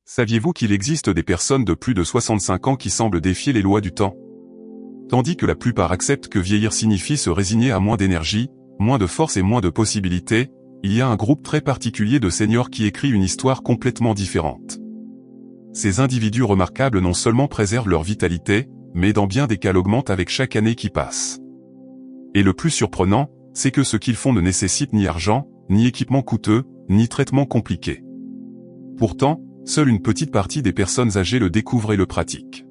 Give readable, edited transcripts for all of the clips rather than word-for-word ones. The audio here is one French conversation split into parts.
Saviez-vous qu'il existe des personnes de plus de 65 ans qui semblent défier les lois du temps? Tandis que la plupart acceptent que vieillir signifie se résigner à moins d'énergie, moins de force et moins de possibilités, il y a un groupe très particulier de seniors qui écrit une histoire complètement différente. Ces individus remarquables non seulement préservent leur vitalité, mais dans bien des cas l'augmentent avec chaque année qui passe. Et le plus surprenant, c'est que ce qu'ils font ne nécessite ni argent, ni équipement coûteux, ni traitement compliqué. Pourtant, seule une petite partie des personnes âgées le découvrent et le pratiquent.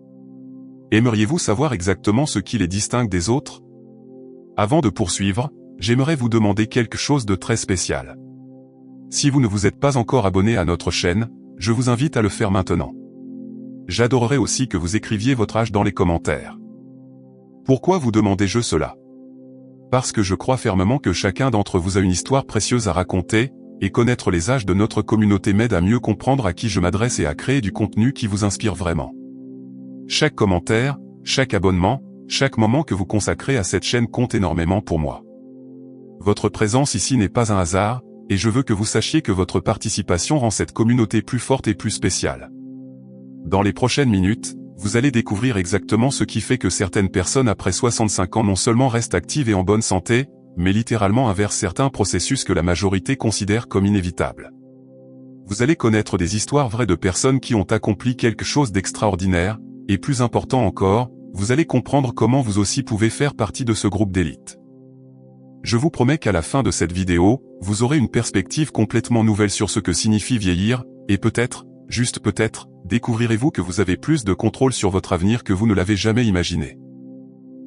Aimeriez-vous savoir exactement ce qui les distingue des autres? Avant de poursuivre, j'aimerais vous demander quelque chose de très spécial. Si vous ne vous êtes pas encore abonné à notre chaîne, je vous invite à le faire maintenant. J'adorerais aussi que vous écriviez votre âge dans les commentaires. Pourquoi vous demandez-je cela? Parce que je crois fermement que chacun d'entre vous a une histoire précieuse à raconter, et connaître les âges de notre communauté m'aide à mieux comprendre à qui je m'adresse et à créer du contenu qui vous inspire vraiment. Chaque commentaire, chaque abonnement, chaque moment que vous consacrez à cette chaîne compte énormément pour moi. Votre présence ici n'est pas un hasard, et je veux que vous sachiez que votre participation rend cette communauté plus forte et plus spéciale. Dans les prochaines minutes, vous allez découvrir exactement ce qui fait que certaines personnes après 65 ans non seulement restent actives et en bonne santé, mais littéralement inversent certains processus que la majorité considère comme inévitables. Vous allez connaître des histoires vraies de personnes qui ont accompli quelque chose d'extraordinaire, et plus important encore, vous allez comprendre comment vous aussi pouvez faire partie de ce groupe d'élite. Je vous promets qu'à la fin de cette vidéo, vous aurez une perspective complètement nouvelle sur ce que signifie vieillir, et peut-être, juste peut-être, découvrirez-vous que vous avez plus de contrôle sur votre avenir que vous ne l'avez jamais imaginé.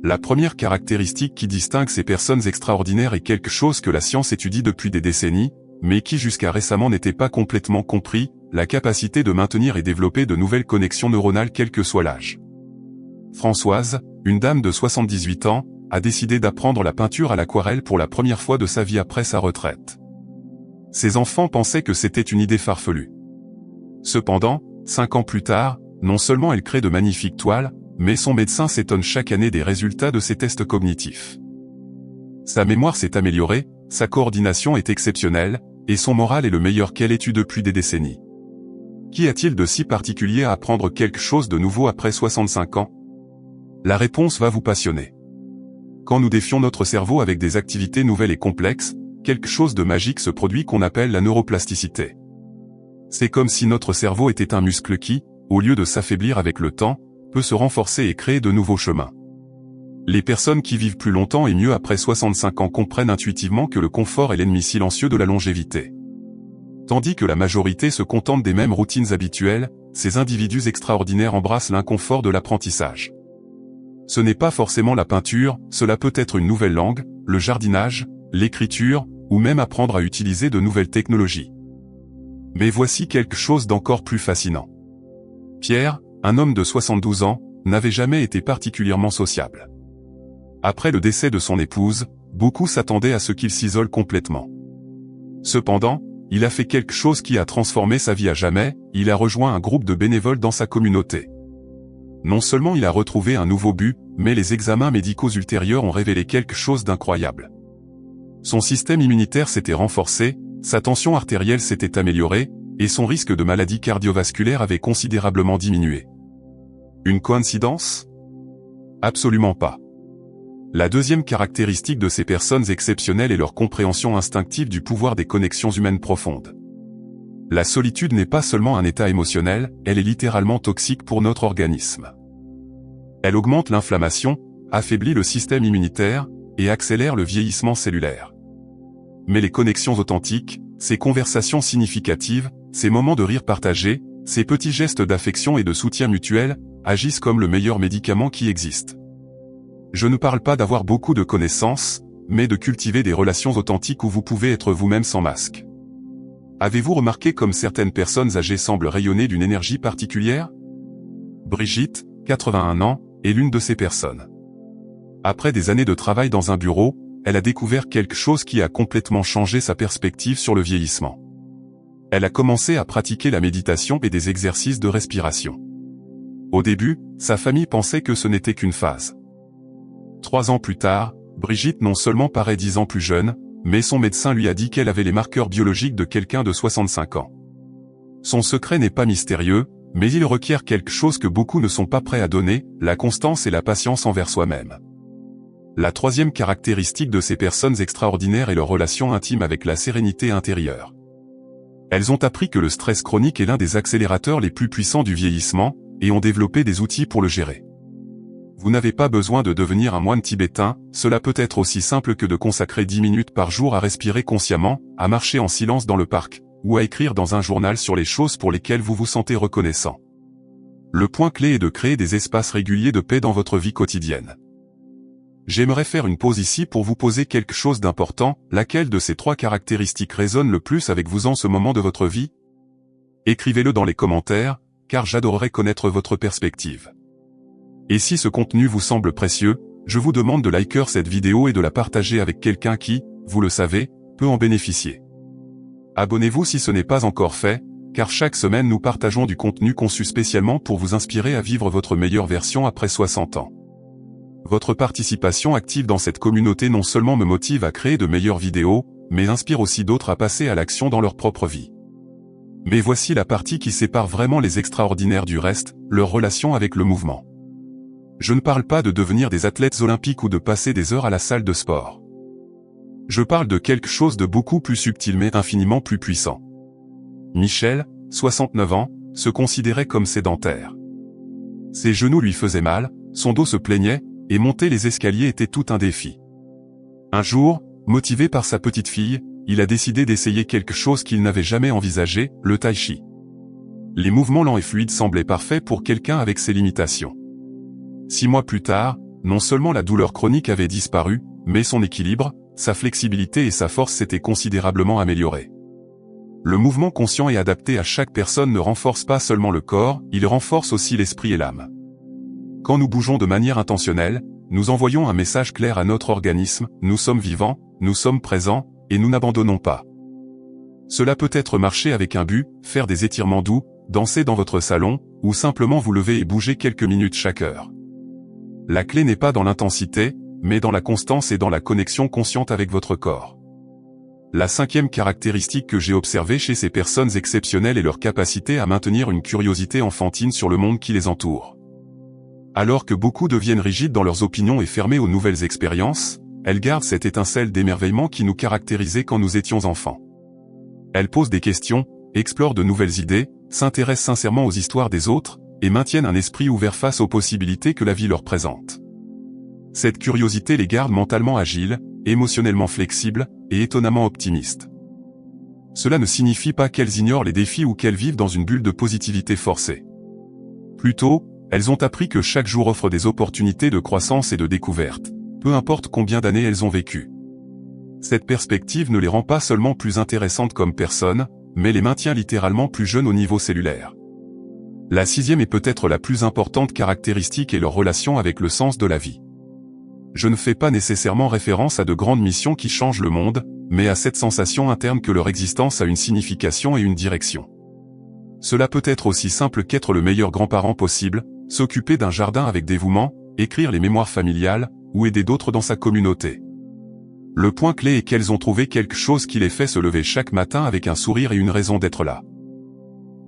La première caractéristique qui distingue ces personnes extraordinaires est quelque chose que la science étudie depuis des décennies, mais qui jusqu'à récemment n'était pas complètement compris, la capacité de maintenir et développer de nouvelles connexions neuronales quel que soit l'âge. Françoise, une dame de 78 ans, a décidé d'apprendre la peinture à l'aquarelle pour la première fois de sa vie après sa retraite. Ses enfants pensaient que c'était une idée farfelue. Cependant, 5 ans plus tard, non seulement elle crée de magnifiques toiles, mais son médecin s'étonne chaque année des résultats de ses tests cognitifs. Sa mémoire s'est améliorée, sa coordination est exceptionnelle, et son moral est le meilleur qu'elle ait eu depuis des décennies. Qu'y a-t-il de si particulier à apprendre quelque chose de nouveau après 65 ans? La réponse va vous passionner. Quand nous défions notre cerveau avec des activités nouvelles et complexes, quelque chose de magique se produit qu'on appelle la neuroplasticité. C'est comme si notre cerveau était un muscle qui, au lieu de s'affaiblir avec le temps, peut se renforcer et créer de nouveaux chemins. Les personnes qui vivent plus longtemps et mieux après 65 ans comprennent intuitivement que le confort est l'ennemi silencieux de la longévité. Tandis que la majorité se contente des mêmes routines habituelles, ces individus extraordinaires embrassent l'inconfort de l'apprentissage. Ce n'est pas forcément la peinture, cela peut être une nouvelle langue, le jardinage, l'écriture, ou même apprendre à utiliser de nouvelles technologies. Mais voici quelque chose d'encore plus fascinant. Pierre, un homme de 72 ans, n'avait jamais été particulièrement sociable. Après le décès de son épouse, beaucoup s'attendaient à ce qu'il s'isole complètement. Cependant, il a fait quelque chose qui a transformé sa vie à jamais, il a rejoint un groupe de bénévoles dans sa communauté. Non seulement il a retrouvé un nouveau but, mais les examens médicaux ultérieurs ont révélé quelque chose d'incroyable. Son système immunitaire s'était renforcé, sa tension artérielle s'était améliorée, et son risque de maladie cardiovasculaire avait considérablement diminué. Une coïncidence? Absolument pas. La deuxième caractéristique de ces personnes exceptionnelles est leur compréhension instinctive du pouvoir des connexions humaines profondes. La solitude n'est pas seulement un état émotionnel, elle est littéralement toxique pour notre organisme. Elle augmente l'inflammation, affaiblit le système immunitaire, et accélère le vieillissement cellulaire. Mais les connexions authentiques, ces conversations significatives, ces moments de rire partagés, ces petits gestes d'affection et de soutien mutuel, agissent comme le meilleur médicament qui existe. Je ne parle pas d'avoir beaucoup de connaissances, mais de cultiver des relations authentiques où vous pouvez être vous-même sans masque. Avez-vous remarqué comme certaines personnes âgées semblent rayonner d'une énergie particulière? Brigitte, 81 ans, est l'une de ces personnes. Après des années de travail dans un bureau, elle a découvert quelque chose qui a complètement changé sa perspective sur le vieillissement. Elle a commencé à pratiquer la méditation et des exercices de respiration. Au début, sa famille pensait que ce n'était qu'une phase. 3 ans plus tard, Brigitte non seulement paraît 10 ans plus jeune, mais son médecin lui a dit qu'elle avait les marqueurs biologiques de quelqu'un de 65 ans. Son secret n'est pas mystérieux, mais il requiert quelque chose que beaucoup ne sont pas prêts à donner, la constance et la patience envers soi-même. La troisième caractéristique de ces personnes extraordinaires est leur relation intime avec la sérénité intérieure. Elles ont appris que le stress chronique est l'un des accélérateurs les plus puissants du vieillissement, et ont développé des outils pour le gérer. Vous n'avez pas besoin de devenir un moine tibétain, cela peut être aussi simple que de consacrer 10 minutes par jour à respirer consciemment, à marcher en silence dans le parc, ou à écrire dans un journal sur les choses pour lesquelles vous vous sentez reconnaissant. Le point clé est de créer des espaces réguliers de paix dans votre vie quotidienne. J'aimerais faire une pause ici pour vous poser quelque chose d'important, laquelle de ces trois caractéristiques résonne le plus avec vous en ce moment de votre vie? Écrivez-le dans les commentaires, car j'adorerais connaître votre perspective. Et si ce contenu vous semble précieux, je vous demande de liker cette vidéo et de la partager avec quelqu'un qui, vous le savez, peut en bénéficier. Abonnez-vous si ce n'est pas encore fait, car chaque semaine nous partageons du contenu conçu spécialement pour vous inspirer à vivre votre meilleure version après 60 ans. Votre participation active dans cette communauté non seulement me motive à créer de meilleures vidéos, mais inspire aussi d'autres à passer à l'action dans leur propre vie. Mais voici la partie qui sépare vraiment les extraordinaires du reste, leur relation avec le mouvement. Je ne parle pas de devenir des athlètes olympiques ou de passer des heures à la salle de sport. Je parle de quelque chose de beaucoup plus subtil mais infiniment plus puissant. Michel, 69 ans, se considérait comme sédentaire. Ses genoux lui faisaient mal, son dos se plaignait, et monter les escaliers était tout un défi. Un jour, motivé par sa petite fille, il a décidé d'essayer quelque chose qu'il n'avait jamais envisagé, le tai chi. Les mouvements lents et fluides semblaient parfaits pour quelqu'un avec ses limitations. 6 mois plus tard, non seulement la douleur chronique avait disparu, mais son équilibre, sa flexibilité et sa force s'étaient considérablement améliorés. Le mouvement conscient et adapté à chaque personne ne renforce pas seulement le corps, il renforce aussi l'esprit et l'âme. Quand nous bougeons de manière intentionnelle, nous envoyons un message clair à notre organisme, nous sommes vivants, nous sommes présents, et nous n'abandonnons pas. Cela peut être marcher avec un but, faire des étirements doux, danser dans votre salon, ou simplement vous lever et bouger quelques minutes chaque heure. La clé n'est pas dans l'intensité, mais dans la constance et dans la connexion consciente avec votre corps. La cinquième caractéristique que j'ai observée chez ces personnes exceptionnelles est leur capacité à maintenir une curiosité enfantine sur le monde qui les entoure. Alors que beaucoup deviennent rigides dans leurs opinions et fermés aux nouvelles expériences, elles gardent cette étincelle d'émerveillement qui nous caractérisait quand nous étions enfants. Elles posent des questions, explorent de nouvelles idées, s'intéressent sincèrement aux histoires des autres, et maintiennent un esprit ouvert face aux possibilités que la vie leur présente. Cette curiosité les garde mentalement agiles, émotionnellement flexibles, et étonnamment optimistes. Cela ne signifie pas qu'elles ignorent les défis ou qu'elles vivent dans une bulle de positivité forcée. Plutôt, elles ont appris que chaque jour offre des opportunités de croissance et de découverte, peu importe combien d'années elles ont vécu. Cette perspective ne les rend pas seulement plus intéressantes comme personnes, mais les maintient littéralement plus jeunes au niveau cellulaire. La sixième est peut-être la plus importante caractéristique est leur relation avec le sens de la vie. Je ne fais pas nécessairement référence à de grandes missions qui changent le monde, mais à cette sensation interne que leur existence a une signification et une direction. Cela peut être aussi simple qu'être le meilleur grand-parent possible, s'occuper d'un jardin avec dévouement, écrire les mémoires familiales, ou aider d'autres dans sa communauté. Le point clé est qu'elles ont trouvé quelque chose qui les fait se lever chaque matin avec un sourire et une raison d'être là.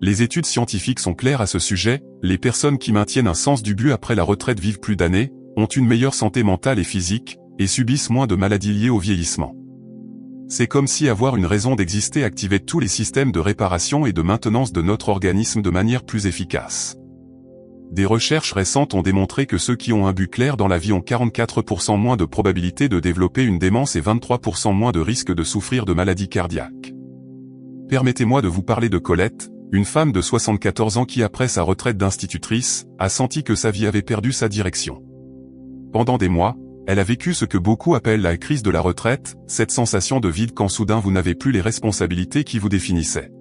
Les études scientifiques sont claires à ce sujet, les personnes qui maintiennent un sens du but après la retraite vivent plus d'années, ont une meilleure santé mentale et physique, et subissent moins de maladies liées au vieillissement. C'est comme si avoir une raison d'exister activait tous les systèmes de réparation et de maintenance de notre organisme de manière plus efficace. Des recherches récentes ont démontré que ceux qui ont un but clair dans la vie ont 44% moins de probabilité de développer une démence et 23% moins de risque de souffrir de maladies cardiaques. Permettez-moi de vous parler de Colette, une femme de 74 ans qui après sa retraite d'institutrice, a senti que sa vie avait perdu sa direction. Pendant des mois, elle a vécu ce que beaucoup appellent la crise de la retraite, cette sensation de vide quand soudain vous n'avez plus les responsabilités qui vous définissaient.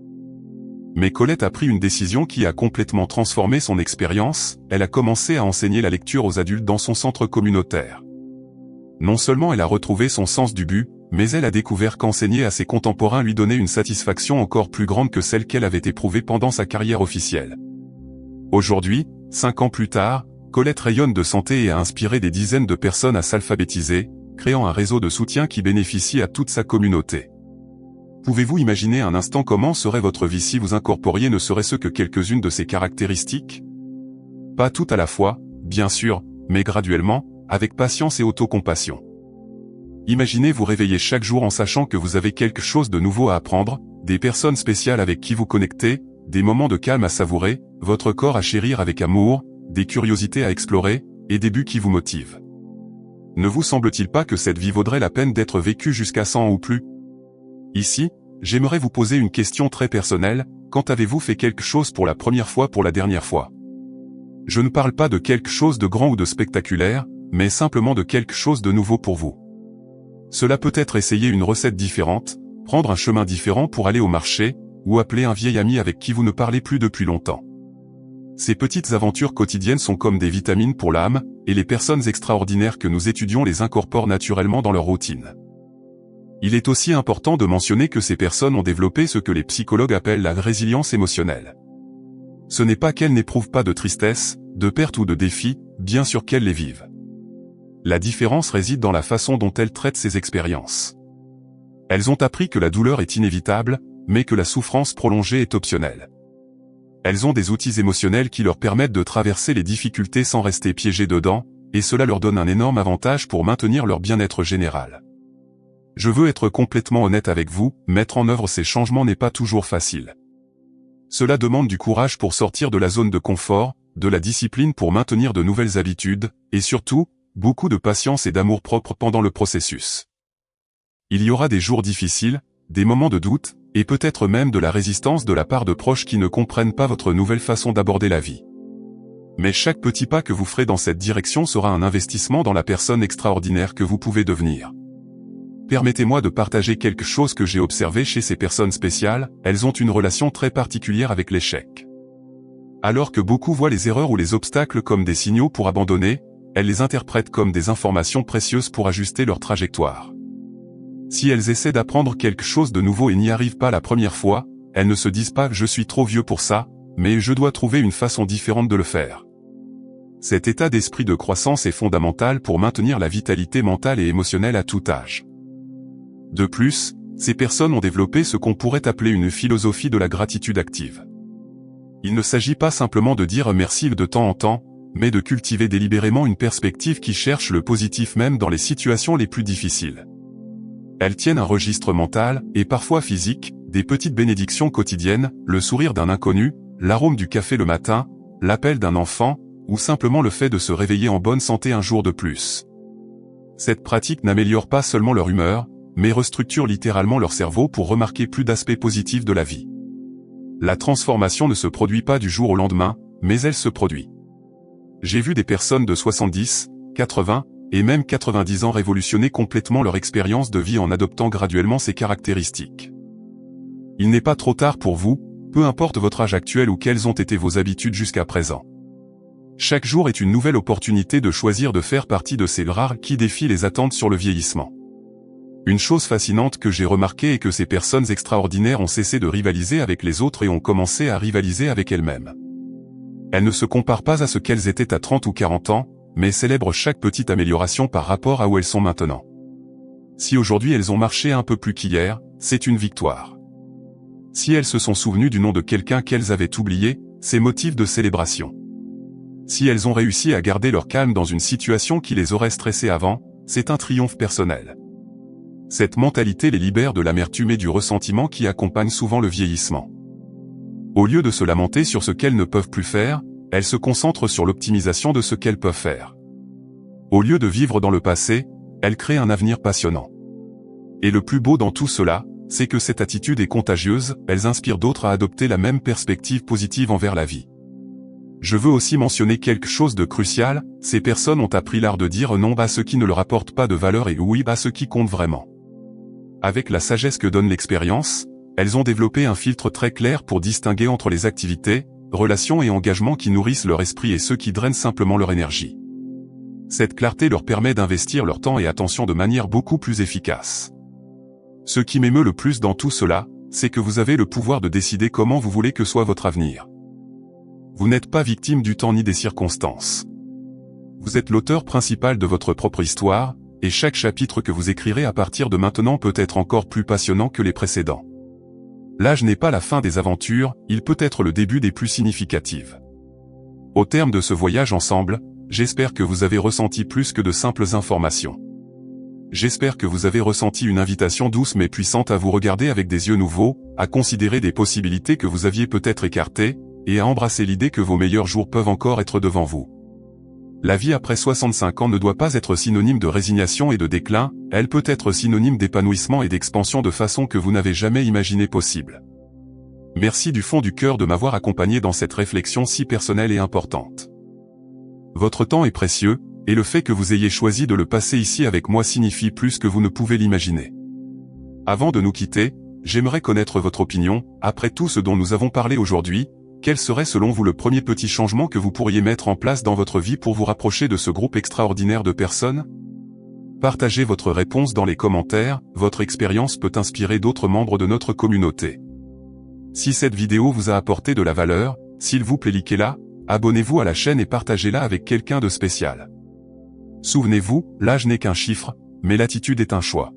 Mais Colette a pris une décision qui a complètement transformé son expérience, elle a commencé à enseigner la lecture aux adultes dans son centre communautaire. Non seulement elle a retrouvé son sens du but, mais elle a découvert qu'enseigner à ses contemporains lui donnait une satisfaction encore plus grande que celle qu'elle avait éprouvée pendant sa carrière officielle. Aujourd'hui, 5 ans plus tard, Colette rayonne de santé et a inspiré des dizaines de personnes à s'alphabétiser, créant un réseau de soutien qui bénéficie à toute sa communauté. Pouvez-vous imaginer un instant comment serait votre vie si vous incorporiez ne serait-ce que quelques-unes de ces caractéristiques? Pas tout à la fois, bien sûr, mais graduellement, avec patience et autocompassion. Imaginez vous réveiller chaque jour en sachant que vous avez quelque chose de nouveau à apprendre, des personnes spéciales avec qui vous connecter, des moments de calme à savourer, votre corps à chérir avec amour, des curiosités à explorer, et des buts qui vous motivent. Ne vous semble-t-il pas que cette vie vaudrait la peine d'être vécue jusqu'à 100 ans ou plus? Ici, j'aimerais vous poser une question très personnelle, quand avez-vous fait quelque chose pour la première fois pour la dernière fois? Je ne parle pas de quelque chose de grand ou de spectaculaire, mais simplement de quelque chose de nouveau pour vous. Cela peut être essayer une recette différente, prendre un chemin différent pour aller au marché, ou appeler un vieil ami avec qui vous ne parlez plus depuis longtemps. Ces petites aventures quotidiennes sont comme des vitamines pour l'âme, et les personnes extraordinaires que nous étudions les incorporent naturellement dans leur routine. Il est aussi important de mentionner que ces personnes ont développé ce que les psychologues appellent la résilience émotionnelle. Ce n'est pas qu'elles n'éprouvent pas de tristesse, de perte ou de défi, bien sûr qu'elles les vivent. La différence réside dans la façon dont elles traitent ces expériences. Elles ont appris que la douleur est inévitable, mais que la souffrance prolongée est optionnelle. Elles ont des outils émotionnels qui leur permettent de traverser les difficultés sans rester piégées dedans, et cela leur donne un énorme avantage pour maintenir leur bien-être général. Je veux être complètement honnête avec vous, mettre en œuvre ces changements n'est pas toujours facile. Cela demande du courage pour sortir de la zone de confort, de la discipline pour maintenir de nouvelles habitudes, et surtout, beaucoup de patience et d'amour-propre pendant le processus. Il y aura des jours difficiles, des moments de doute, et peut-être même de la résistance de la part de proches qui ne comprennent pas votre nouvelle façon d'aborder la vie. Mais chaque petit pas que vous ferez dans cette direction sera un investissement dans la personne extraordinaire que vous pouvez devenir. Permettez-moi de partager quelque chose que j'ai observé chez ces personnes spéciales, elles ont une relation très particulière avec l'échec. Alors que beaucoup voient les erreurs ou les obstacles comme des signaux pour abandonner, elles les interprètent comme des informations précieuses pour ajuster leur trajectoire. Si elles essaient d'apprendre quelque chose de nouveau et n'y arrivent pas la première fois, elles ne se disent pas « je suis trop vieux pour ça », mais « je dois trouver une façon différente de le faire ». Cet état d'esprit de croissance est fondamental pour maintenir la vitalité mentale et émotionnelle à tout âge. De plus, ces personnes ont développé ce qu'on pourrait appeler une philosophie de la gratitude active. Il ne s'agit pas simplement de dire merci de temps en temps, mais de cultiver délibérément une perspective qui cherche le positif même dans les situations les plus difficiles. Elles tiennent un registre mental, et parfois physique, des petites bénédictions quotidiennes, le sourire d'un inconnu, l'arôme du café le matin, l'appel d'un enfant, ou simplement le fait de se réveiller en bonne santé un jour de plus. Cette pratique n'améliore pas seulement leur humeur, mais restructure littéralement leur cerveau pour remarquer plus d'aspects positifs de la vie. La transformation ne se produit pas du jour au lendemain, mais elle se produit. J'ai vu des personnes de 70, 80, et même 90 ans révolutionner complètement leur expérience de vie en adoptant graduellement ces caractéristiques. Il n'est pas trop tard pour vous, peu importe votre âge actuel ou quelles ont été vos habitudes jusqu'à présent. Chaque jour est une nouvelle opportunité de choisir de faire partie de ces rares qui défient les attentes sur le vieillissement. Une chose fascinante que j'ai remarquée est que ces personnes extraordinaires ont cessé de rivaliser avec les autres et ont commencé à rivaliser avec elles-mêmes. Elles ne se comparent pas à ce qu'elles étaient à 30 ou 40 ans, mais célèbrent chaque petite amélioration par rapport à où elles sont maintenant. Si aujourd'hui elles ont marché un peu plus qu'hier, c'est une victoire. Si elles se sont souvenues du nom de quelqu'un qu'elles avaient oublié, c'est motif de célébration. Si elles ont réussi à garder leur calme dans une situation qui les aurait stressées avant, c'est un triomphe personnel. Cette mentalité les libère de l'amertume et du ressentiment qui accompagnent souvent le vieillissement. Au lieu de se lamenter sur ce qu'elles ne peuvent plus faire, elles se concentrent sur l'optimisation de ce qu'elles peuvent faire. Au lieu de vivre dans le passé, elles créent un avenir passionnant. Et le plus beau dans tout cela, c'est que cette attitude est contagieuse, elles inspirent d'autres à adopter la même perspective positive envers la vie. Je veux aussi mentionner quelque chose de crucial, ces personnes ont appris l'art de dire non à ce qui ne leur apporte pas de valeur et oui à ce qui compte vraiment. Avec la sagesse que donne l'expérience, elles ont développé un filtre très clair pour distinguer entre les activités, relations et engagements qui nourrissent leur esprit et ceux qui drainent simplement leur énergie. Cette clarté leur permet d'investir leur temps et attention de manière beaucoup plus efficace. Ce qui m'émeut le plus dans tout cela, c'est que vous avez le pouvoir de décider comment vous voulez que soit votre avenir. Vous n'êtes pas victime du temps ni des circonstances. Vous êtes l'auteur principal de votre propre histoire, et chaque chapitre que vous écrirez à partir de maintenant peut être encore plus passionnant que les précédents. L'âge n'est pas la fin des aventures, il peut être le début des plus significatives. Au terme de ce voyage ensemble, j'espère que vous avez ressenti plus que de simples informations. J'espère que vous avez ressenti une invitation douce mais puissante à vous regarder avec des yeux nouveaux, à considérer des possibilités que vous aviez peut-être écartées, et à embrasser l'idée que vos meilleurs jours peuvent encore être devant vous. La vie après 65 ans ne doit pas être synonyme de résignation et de déclin, elle peut être synonyme d'épanouissement et d'expansion de façon que vous n'avez jamais imaginé possible. Merci du fond du cœur de m'avoir accompagné dans cette réflexion si personnelle et importante. Votre temps est précieux, et le fait que vous ayez choisi de le passer ici avec moi signifie plus que vous ne pouvez l'imaginer. Avant de nous quitter, j'aimerais connaître votre opinion, après tout ce dont nous avons parlé aujourd'hui, quel serait selon vous le premier petit changement que vous pourriez mettre en place dans votre vie pour vous rapprocher de ce groupe extraordinaire de personnes? Partagez votre réponse dans les commentaires, votre expérience peut inspirer d'autres membres de notre communauté. Si cette vidéo vous a apporté de la valeur, s'il vous plaît likez-la, abonnez-vous à la chaîne et partagez-la avec quelqu'un de spécial. Souvenez-vous, l'âge n'est qu'un chiffre, mais l'attitude est un choix.